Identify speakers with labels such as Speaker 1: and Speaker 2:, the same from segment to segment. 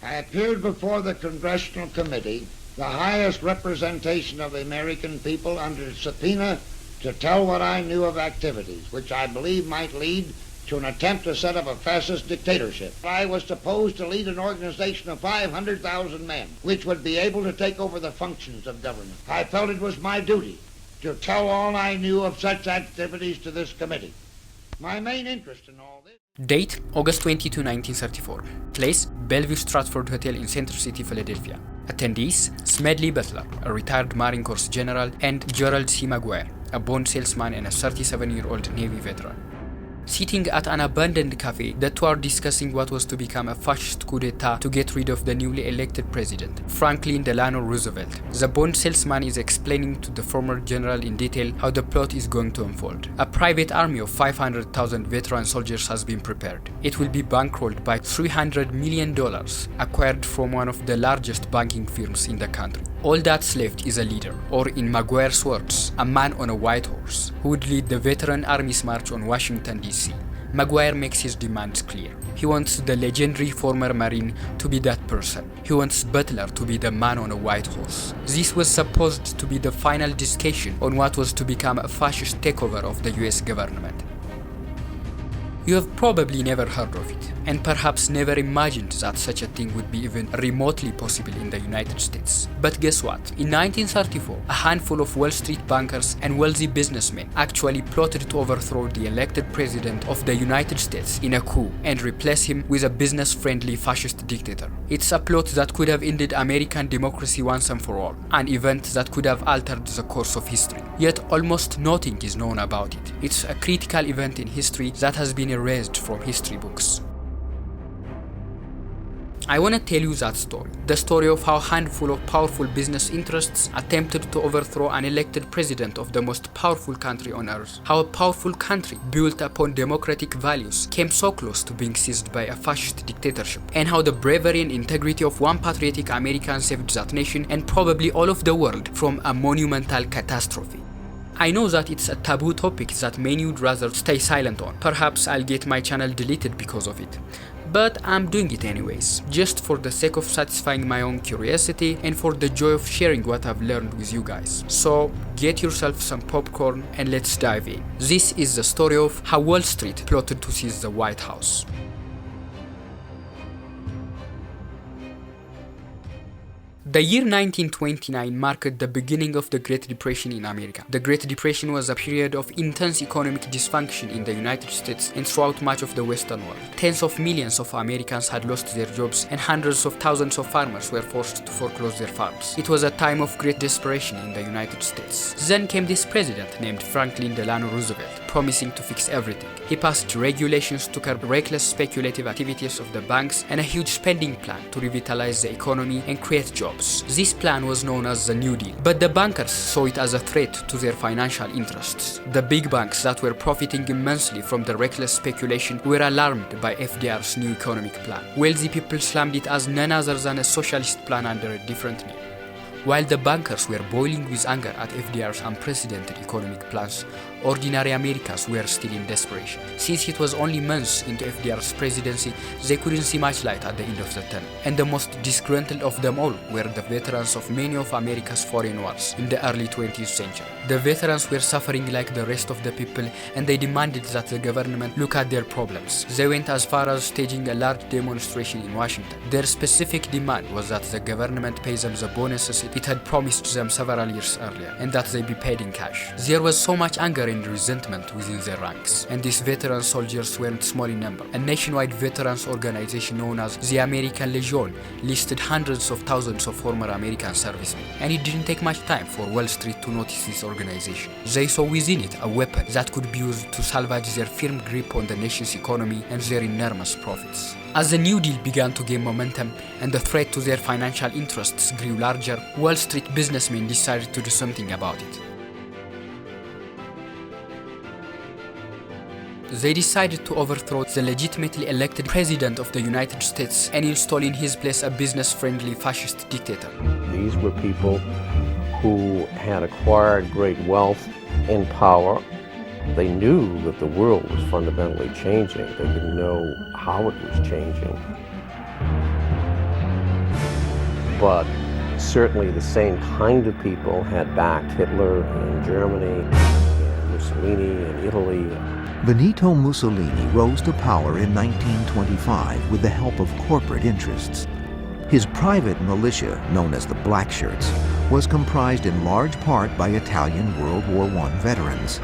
Speaker 1: I appeared before the Congressional Committee, the highest representation of the American people, under subpoena to tell what I knew of activities which I believe might lead to an attempt to set up a fascist dictatorship. I was supposed to lead an organization of 500,000 men, which would be able to take over the functions of government. I felt it was my duty to tell all I knew of such activities to this committee. My main interest in all this...
Speaker 2: Date, August 22, 1934. Place, Bellevue Stratford Hotel in Center City, Philadelphia. Attendees, Smedly Butler, a retired Marine Corps general, and Gerald C. Maguire, a bond salesman and a 37-year-old Navy veteran. Sitting at an abandoned cafe, the two are discussing what was to become a fascist coup d'etat to get rid of the newly elected president, Franklin Delano Roosevelt. The bond salesman is explaining to the former general in detail how the plot is going to unfold. A private army of 500,000 veteran soldiers has been prepared. It will be bankrolled by $300 million, acquired from one of the largest banking firms in the country. All that's left is a leader, or in Maguire's words, a man on a white horse, who would lead the veteran army's march on Washington, D.C. Maguire makes his demands clear. He wants the legendary former Marine to be that person. He wants Butler to be the man on a white horse. This was supposed to be the final discussion on what was to become a fascist takeover of the US government. You have probably never heard of it, and perhaps never imagined that such a thing would be even remotely possible in the United States. But guess what? In 1934, a handful of Wall Street bankers and wealthy businessmen actually plotted to overthrow the elected president of the United States in a coup and replace him with a business-friendly fascist dictator. It's a plot that could have ended American democracy once and for all, an event that could have altered the course of history. Yet almost nothing is known about it. It's a critical event in history that has been erased from history books. I want to tell you that story. The story of how a handful of powerful business interests attempted to overthrow an elected president of the most powerful country on earth. How a powerful country built upon democratic values came so close to being seized by a fascist dictatorship. And how the bravery and integrity of one patriotic American saved that nation and probably all of the world from a monumental catastrophe. I know that it's a taboo topic that many would rather stay silent on. Perhaps I'll get my channel deleted because of it. But I'm doing it anyways, just for the sake of satisfying my own curiosity and for the joy of sharing what I've learned with you guys. So get yourself some popcorn and let's dive in. This is the story of how Wall Street plotted to seize the White House. The year 1929 marked the beginning of the Great Depression in America. The Great Depression was a period of intense economic dysfunction in the United States and throughout much of the Western world. Tens of millions of Americans had lost their jobs and hundreds of thousands of farmers were forced to foreclose their farms. It was a time of great desperation in the United States. Then came this president named Franklin Delano Roosevelt, promising to fix everything. He passed regulations to curb reckless speculative activities of the banks and a huge spending plan to revitalize the economy and create jobs. This plan was known as the New Deal, but the bankers saw it as a threat to their financial interests. The big banks that were profiting immensely from the reckless speculation were alarmed by FDR's new economic plan. Wealthy people slammed it as none other than a socialist plan under a different name. While the bankers were boiling with anger at FDR's unprecedented economic plans, ordinary Americans were still in desperation. Since it was only months into FDR's presidency, they couldn't see much light at the end of the tunnel. And the most disgruntled of them all were the veterans of many of America's foreign wars in the early 20th century. The veterans were suffering like the rest of the people, and they demanded that the government look at their problems. They went as far as staging a large demonstration in Washington. Their specific demand was that the government pay them the bonuses it had promised them several years earlier, and that they be paid in cash. There was so much anger and resentment within their ranks, and these veteran soldiers weren't small in number. A nationwide veterans organization known as the American Legion listed hundreds of thousands of former American servicemen, and it didn't take much time for Wall Street to notice this organization. They saw within it a weapon that could be used to salvage their firm grip on the nation's economy and their enormous profits. As the New Deal began to gain momentum and the threat to their financial interests grew larger, Wall Street businessmen decided to do something about it. They decided to overthrow the legitimately elected president of the United States and install in his place a business-friendly fascist dictator.
Speaker 3: These were people who had acquired great wealth and power. They knew that the world was fundamentally changing. They didn't know how it was changing. but certainly the same kind of people had backed Hitler in Germany, and Mussolini in Italy.
Speaker 4: Benito Mussolini rose to power in 1925 with the help of corporate interests. His private militia, known as the Black Shirts, was comprised in large part by Italian World War I veterans.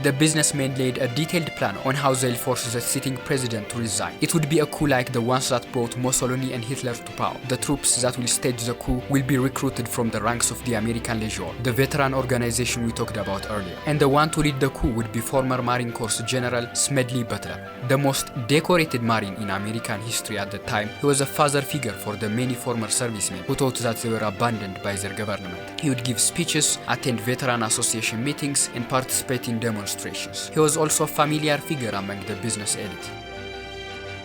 Speaker 2: The businessmen laid a detailed plan on how they'll force the sitting president to resign. It would be a coup like the ones that brought Mussolini and Hitler to power. The troops that will stage the coup will be recruited from the ranks of the American Legion, the veteran organization we talked about earlier. And the one to lead the coup would be former Marine Corps General Smedly Butler, the most decorated Marine in American history at the time. He was a father figure for the many former servicemen who thought that they were abandoned by their government. He would give speeches, attend veteran association meetings, and participate in demonstrations. He was also a familiar figure among the business elite.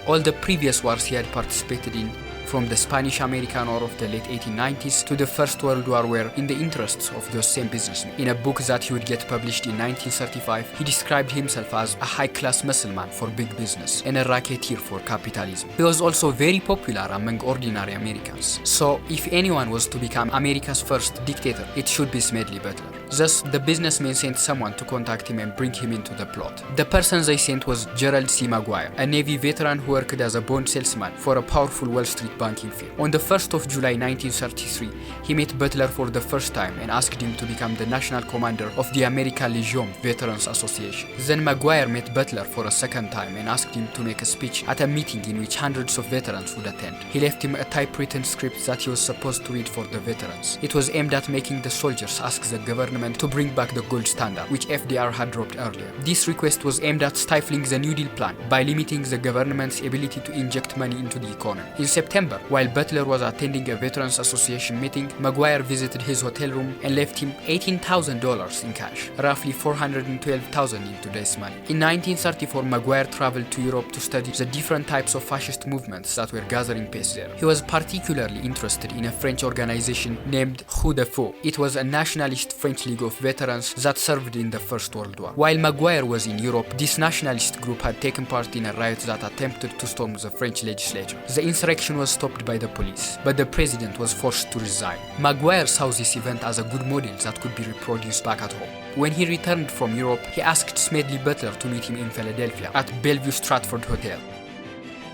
Speaker 2: All the previous wars he had participated in, from the Spanish-American War of the late 1890s to the First World War, were in the interests of those same businessmen. In a book that he would get published in 1935, he described himself as a high-class muscleman for big business and a racketeer for capitalism. He was also very popular among ordinary Americans. So, if anyone was to become America's first dictator, it should be Smedly Butler. Thus, the businessmen sent someone to contact him and bring him into the plot. The person they sent was Gerald C. Maguire, a Navy veteran who worked as a bond salesman for a powerful Wall Street banking firm. On the 1st of July 1933, he met Butler for the first time and asked him to become the national commander of the American Legion Veterans Association. Then Maguire met Butler for a second time and asked him to make a speech at a meeting in which hundreds of veterans would attend. He left him a typewritten script that he was supposed to read for the veterans. It was aimed at making the soldiers ask the government to bring back the gold standard, which FDR had dropped earlier. This request was aimed at stifling the New Deal plan by limiting the government's ability to inject money into the economy. In September, while Butler was attending a Veterans Association meeting, Maguire visited his hotel room and left him $18,000 in cash, roughly $412,000 in today's money. In 1934, Maguire traveled to Europe to study the different types of fascist movements that were gathering pace there. He was particularly interested in a French organization named Coup. It was a nationalist French league of veterans that served in the First World War. While Maguire was in Europe, this nationalist group had taken part in a riot that attempted to storm the French legislature. The insurrection was stopped by the police, but the president was forced to resign. Maguire saw this event as a good model that could be reproduced back at home. When he returned from Europe, he asked Smedly Butler to meet him in Philadelphia at Bellevue Stratford Hotel.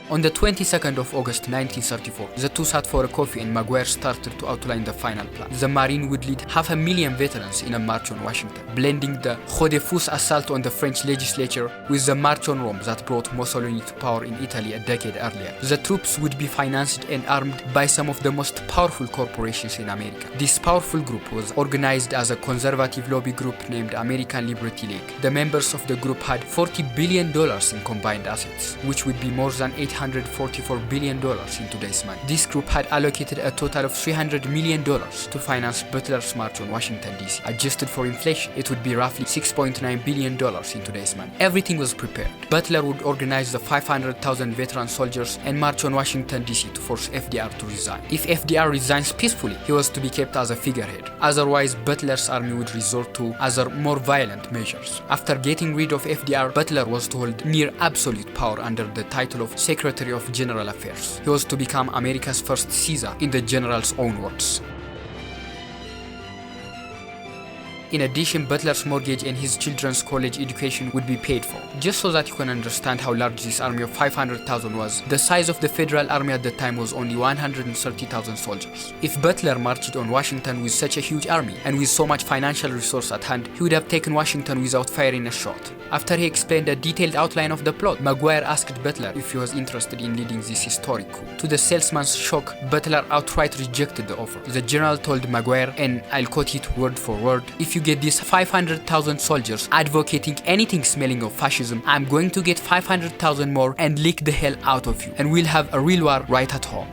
Speaker 2: On the 22nd of August 1934, the two sat for a coffee and Maguire started to outline the final plan. The Marine would lead 500,000 veterans in a march on Washington, blending the Coup assault on the French legislature with the March on Rome that brought Mussolini to power in Italy a decade earlier. The troops would be financed and armed by some of the most powerful corporations in America. This powerful group was organized as a conservative lobby group named American Liberty League. The members of the group had $40 billion in combined assets, which would be more than $844 billion in today's money. This group had allocated a total of $300 million to finance Butler's march on Washington, D.C. Adjusted for inflation, it would be roughly $6.9 billion in today's money. Everything was prepared. Butler would organize the 500,000 veteran soldiers and march on Washington, D.C. to force FDR to resign. If FDR resigns peacefully, he was to be kept as a figurehead. Otherwise, Butler's army would resort to other, more violent measures. After getting rid of FDR, Butler was to hold near absolute power under the title of Secretary of General Affairs. He was to become America's first Caesar, in the general's own words. In addition, Butler's mortgage and his children's college education would be paid for. Just so that you can understand how large this army of 500,000 was, the size of the federal army at the time was only 130,000 soldiers. If Butler marched on Washington with such a huge army and with so much financial resource at hand, he would have taken Washington without firing a shot. After he explained a detailed outline of the plot, Maguire asked Butler if he was interested in leading this historic coup. To the salesman's shock, Butler outright rejected the offer. The general told Maguire, and I'll quote it word for word, "If you get these 500,000 soldiers advocating anything smelling of fascism, I'm going to get 500,000 more and lick the hell out of you, and we'll have a real war right at home."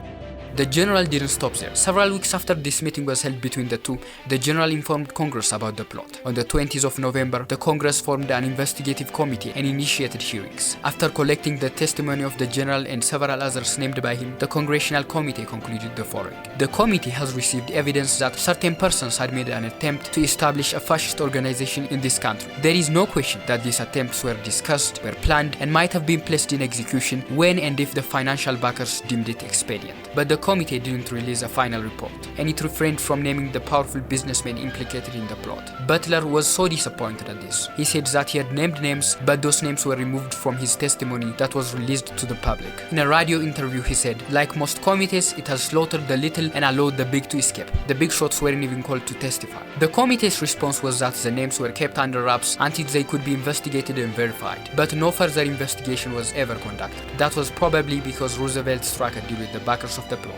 Speaker 2: The general didn't stop there. Several weeks after this meeting was held between the two, the general informed Congress about the plot. On the 20th of November, the Congress formed an investigative committee and initiated hearings. After collecting the testimony of the general and several others named by him, the Congressional Committee concluded the following. The committee has received evidence that certain persons had made an attempt to establish a fascist organization in this country. There is no question that these attempts were discussed, were planned, and might have been placed in execution when and if the financial backers deemed it expedient. But the committee didn't release a final report, and it refrained from naming the powerful businessmen implicated in the plot. Butler was so disappointed at this. He said that he had named names, but those names were removed from his testimony that was released to the public. In a radio interview he said, "Like most committees, it has slaughtered the little and allowed the big to escape. The big shots weren't even called to testify." The committee's response was that the names were kept under wraps until they could be investigated and verified, but no further investigation was ever conducted. That was probably because Roosevelt struck a deal with the backers of the plot.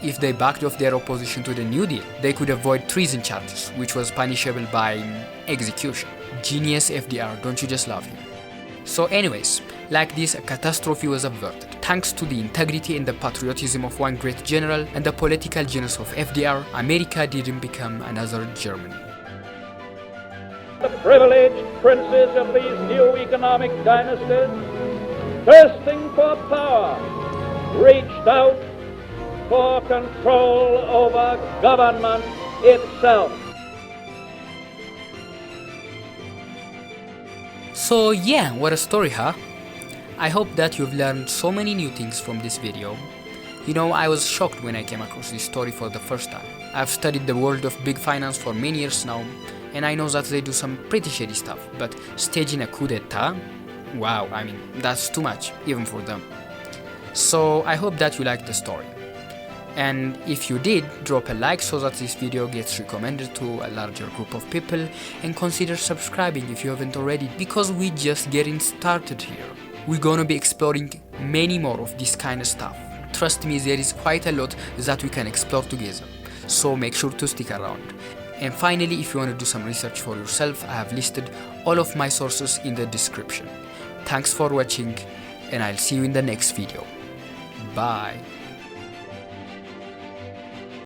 Speaker 2: If they backed off their opposition to the New Deal, they could avoid treason charges, which was punishable by execution. Genius FDR, don't you just love him? So anyways, like this, a catastrophe was averted. Thanks to the integrity and the patriotism of one great general and the political genius of FDR, America didn't become another Germany.
Speaker 5: The privileged princes of these new economic dynasties, thirsting for power, reached out for control over government itself.
Speaker 2: So yeah, what a story, huh? I hope that you've learned so many new things from this video. You know, I was shocked when I came across this story for the first time. I've studied the world of big finance for many years now, and I know that they do some pretty shady stuff, but staging a coup d'etat? Wow, I mean, that's too much, even for them. So I hope that you liked the story. And if you did, drop a like so that this video gets recommended to a larger group of people, and consider subscribing if you haven't already, because we're just getting started here. We're gonna be exploring many more of this kind of stuff. Trust me, there is quite a lot that we can explore together, so make sure to stick around. And finally, if you want to do some research for yourself, I have listed all of my sources in the description. Thanks for watching, and I'll see you in the next video. Bye.